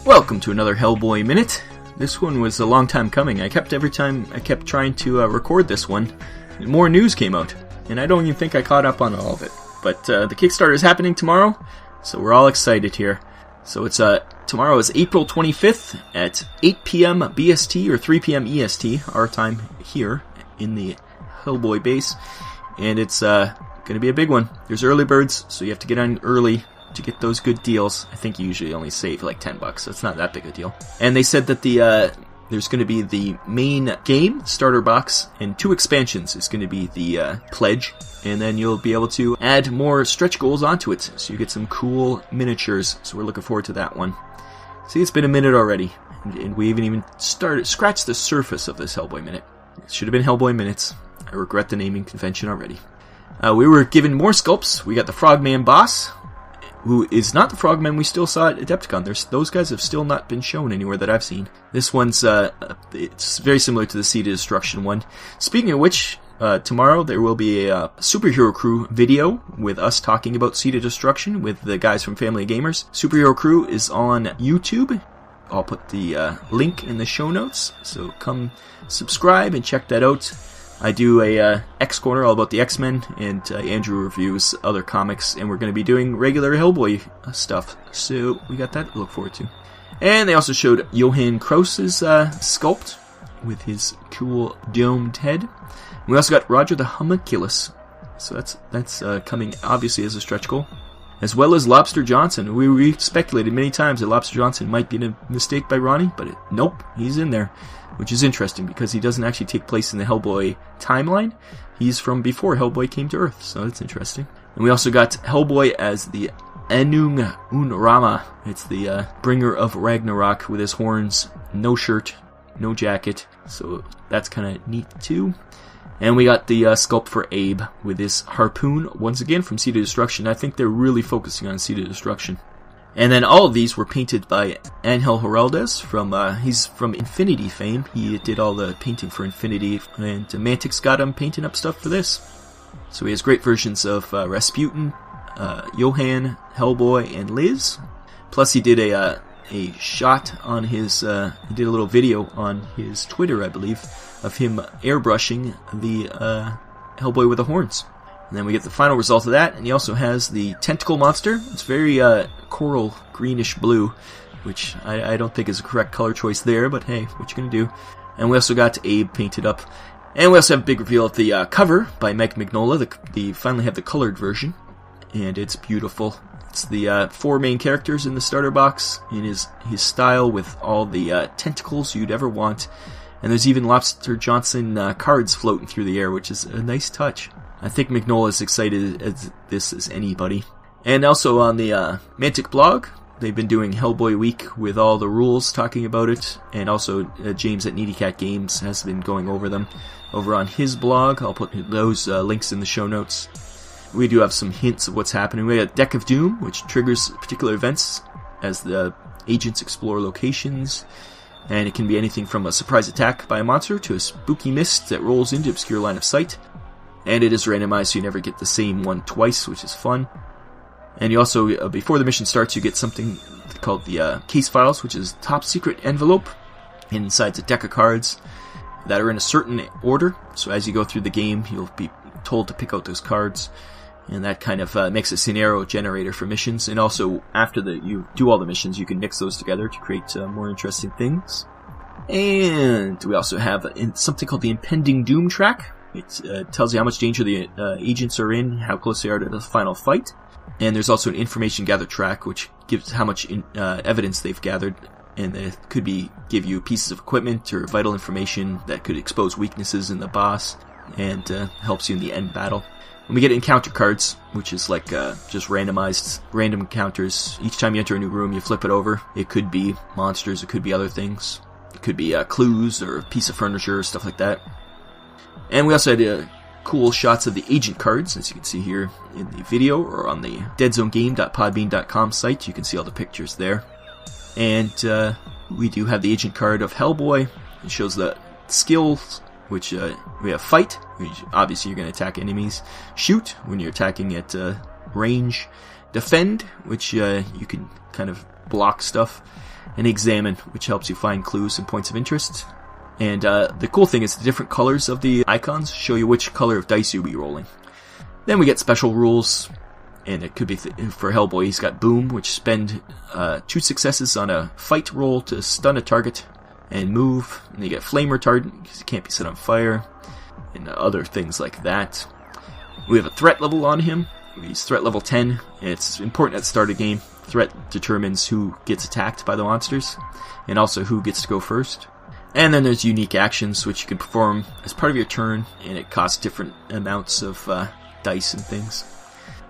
Welcome to another Hellboy Minute. This one was a long time coming. Every time I kept trying to record this one, more news came out, and I don't even think I caught up on all of it. But the Kickstarter is happening tomorrow, so we're all excited here. So it's tomorrow is April 25th at 8 p.m. BST or 3 p.m. EST, our time here in the Hellboy base, and it's going to be a big one. There's early birds, so you have to get on early to get those good deals. I think you usually only save like $10, so it's not that big a deal. And they said that there's going to be the main game, starter box, and 2 expansions is going to be the pledge, and then you'll be able to add more stretch goals onto it, so you get some cool miniatures, so we're looking forward to that one. See, it's been a minute already, and we haven't even scratched the surface of this Hellboy Minute. It should have been Hellboy Minutes. I regret the naming convention already. We were given more sculpts. We got the Frogman boss, who is not the Frogman we still saw at Adepticon. Those guys have still not been shown anywhere that I've seen. This one's it's very similar to the Seed of Destruction one. Speaking of which, tomorrow there will be a Superhero Crew video with us talking about Seed of Destruction with the guys from Family Gamers. Superhero Crew is on YouTube. I'll put the link in the show notes, so come subscribe and check that out. I do a X-Corner all about the X-Men, and Andrew reviews other comics, and we're going to be doing regular Hellboy stuff, so we got that to look forward to. And they also showed Johan Kroos's sculpt with his cool domed head. We also got Roger the Homunculus, so that's coming obviously as a stretch goal, as well as Lobster Johnson. We speculated many times that Lobster Johnson might be a mistake by Ronnie, but nope, he's in there. Which is interesting, because he doesn't actually take place in the Hellboy timeline. He's from before Hellboy came to Earth, so that's interesting. And we also got Hellboy as the Enung Unrama. It's the bringer of Ragnarok with his horns, no shirt, no jacket, so that's kind of neat too. And we got the sculpt for Abe with his harpoon, once again from Seed of Destruction. I think they're really focusing on Seed of Destruction. And then all of these were painted by Angel Heraldez he's from Infinity fame. He did all the painting for Infinity, and Mantic's got him painting up stuff for this. So he has great versions of Rasputin, Johan, Hellboy, and Liz. Plus he did a shot on his, he did a little video on his Twitter, I believe, of him airbrushing the Hellboy with the horns. And then we get the final result of that, and he also has the tentacle monster. It's very coral greenish blue, which I don't think is a correct color choice there, but hey, what you gonna do? And we also got Abe painted up. And we also have a big reveal of the cover by Mike Mignola. They finally have the colored version, and it's beautiful. It's the 4 main characters in the starter box in his style with all the tentacles you'd ever want. And there's even Lobster Johnson cards floating through the air, which is a nice touch. I think Mignola is excited as this as anybody. And also on the Mantic blog, they've been doing Hellboy Week with all the rules, talking about it. And also James at Needy Cat Games has been going over them over on his blog. I'll put those links in the show notes. We do have some hints of what's happening. We got Deck of Doom, which triggers particular events as the agents explore locations. And it can be anything from a surprise attack by a monster to a spooky mist that rolls into obscure line of sight. And it is randomized, so you never get the same one twice, which is fun. And you also, before the mission starts, you get something called the case files, which is top secret envelope. Inside's a deck of cards that are in a certain order. So as you go through the game, you'll be told to pick out those cards. And that kind of makes a scenario generator for missions. And also, after you do all the missions, you can mix those together to create more interesting things. And we also have something called the Impending Doom track. It tells you how much danger the agents are in, how close they are to the final fight. And there's also an information gather track, which gives how much evidence they've gathered. And it could give you pieces of equipment or vital information that could expose weaknesses in the boss, and helps you in the end battle. And we get encounter cards, which is like just randomized random encounters. Each time you enter a new room, you flip it over. It could be monsters, it could be other things. It could be clues or a piece of furniture, stuff like that. And we also had cool shots of the agent cards, as you can see here in the video, or on the deadzonegame.podbean.com site. You can see all the pictures there. And we do have the agent card of Hellboy. It shows the skills, which we have Fight, which obviously you're going to attack enemies. Shoot, when you're attacking at range. Defend, which you can kind of block stuff. and Examine, which helps you find clues and points of interest. And the cool thing is the different colors of the icons show you which color of dice you'll be rolling. Then we get special rules, and it could be for Hellboy, he's got Boom, which spend 2 successes on a fight roll to stun a target and move. And you get Flame Retardant, because it can't be set on fire, and other things like that. We have a threat level on him. He's threat level 10, and it's important at the start of the game. Threat determines who gets attacked by the monsters, and also who gets to go first. And then there's unique actions, which you can perform as part of your turn, and it costs different amounts of dice and things.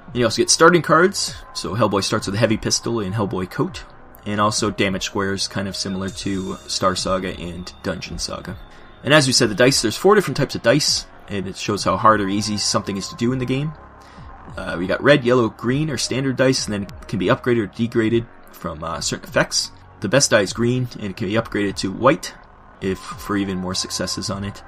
And you also get starting cards, so Hellboy starts with a heavy pistol and Hellboy coat, and also damage squares, kind of similar to Star Saga and Dungeon Saga. And as we said, the dice, there's 4 different types of dice, and it shows how hard or easy something is to do in the game. We got red, yellow, green, or standard dice, and then it can be upgraded or degraded from certain effects. The best die is green, and it can be upgraded to white, if for even more successes on it.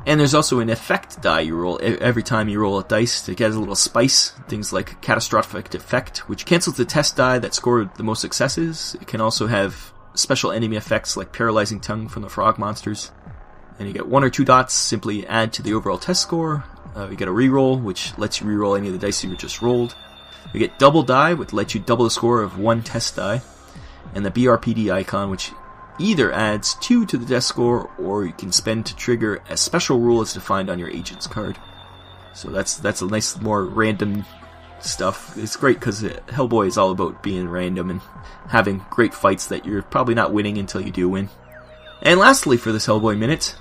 And there's also an effect die you roll. Every time you roll a dice, it gets a little spice. Things like Catastrophic Effect, which cancels the test die that scored the most successes. It can also have special enemy effects like Paralyzing Tongue from the frog monsters. And you get 1 or 2 dots, simply add to the overall test score. You get a reroll, which lets you reroll any of the dice you just rolled. You get double die, which lets you double the score of 1 test die. And the BRPD icon, which either adds 2 to the death score, or you can spend to trigger a special rule as defined on your agent's card. So that's a nice, more random stuff. It's great because Hellboy is all about being random and having great fights that you're probably not winning until you do win. And lastly, for this Hellboy Minute,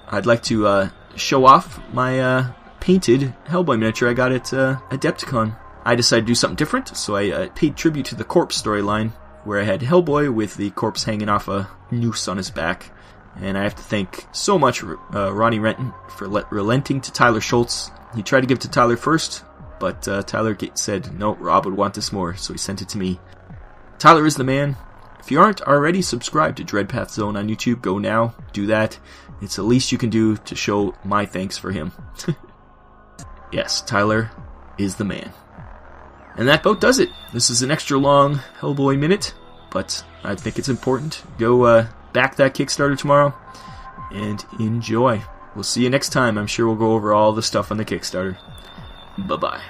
I'd like to show off my painted Hellboy miniature I got at Adepticon. I decided to do something different, so I paid tribute to the corpse storyline, where I had Hellboy with the corpse hanging off a noose on his back. And I have to thank so much Ronnie Renton for relenting to Tyler Schultz. He tried to give it to Tyler first, but Tyler said, no, Rob would want this more, so he sent it to me. Tyler is the man. If you aren't already subscribed to Dreadpath Zone on YouTube, go now. Do that. It's the least you can do to show my thanks for him. Yes, Tyler is the man. And that about does it. This is an extra long Hellboy Minute, but I think it's important. Go back that Kickstarter tomorrow and enjoy. We'll see you next time. I'm sure we'll go over all the stuff on the Kickstarter. Bye-bye.